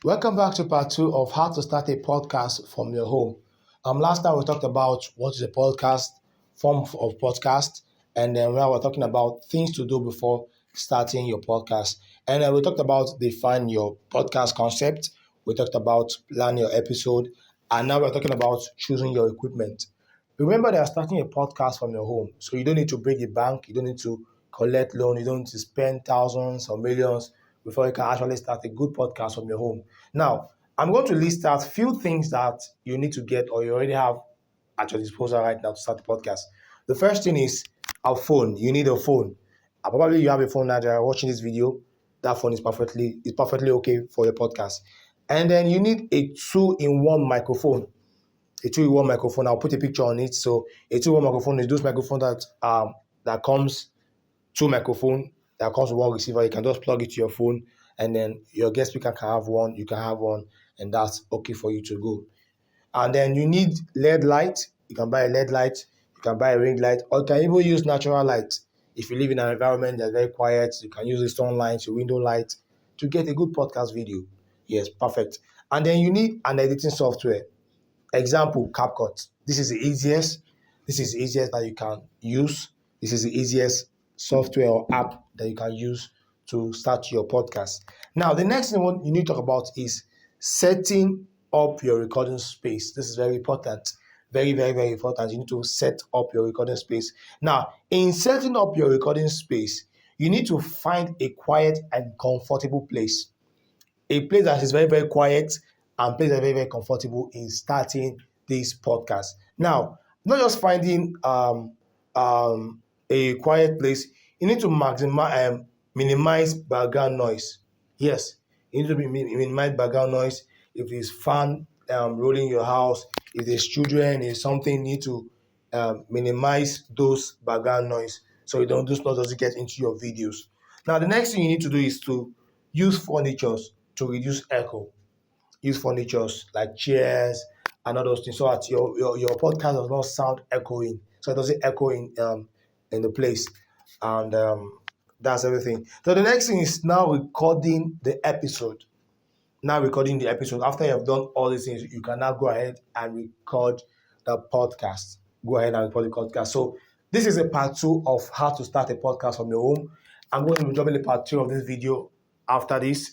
Welcome back to part two of how to start a podcast from your home. Last time we talked about what is a podcast, form of podcast, and then we were talking about things to do before starting your podcast. And then we talked about define your podcast concept. We talked about plan your episode, and now we're talking about choosing your equipment. Remember that starting a podcast from your home, so you don't need to break the bank, you don't need to collect loan, you don't need to spend thousands or millions before you can actually start a good podcast from your home. Now, I'm going to list out few things that you need to get or you already have at your disposal right now to start the podcast. The first thing is a phone. You need a phone. Probably you have a phone now that you're watching this video. That phone is perfectly okay for your podcast. And then you need a two-in-one microphone. A two-in-one microphone. I'll put a picture on it. So a two-in-one microphone is those microphones that comes two microphone that comes with one receiver. You can just plug it to your phone, and then your guest speaker can have one, you can have one, and that's okay for you to go. And then you need LED light. You can buy a LED light, you can buy a ring light, or you can even use natural light. If you live in an environment that's very quiet, you can use the sunlight, your window light to get a good podcast video. Yes, perfect. And then you need an editing software. Example, CapCut. This is the easiest. This is the easiest that you can use. This is the easiest software or app that you can use to start your podcast. Now, the next thing you need to talk about is setting up your recording space. This is very important. Very, very, very important. You need to set up your recording space. Now, in setting up your recording space, you need to find a quiet and comfortable place. A place that is very, very quiet and place that is very, very comfortable in starting this podcast. Now, not just finding a quiet place, you need to minimize background noise. Yes, you need to minimize background noise. If there's fan rolling your house, if there's children, if something, you need to minimize those background noise so you don't just not doesn't get into your videos. Now, the next thing you need to do is to use furnitures to reduce echo. Use furnitures like chairs and all those things so that your podcast does not sound echoing. So it doesn't echo in the place. And that's everything. So the next thing is now recording the episode. Now recording the episode. After you have done all these things, you can now go ahead and record the podcast. Go ahead and record the podcast. So this is a part two of how to start a podcast from your home. I'm going to be dropping a part two of this video after this.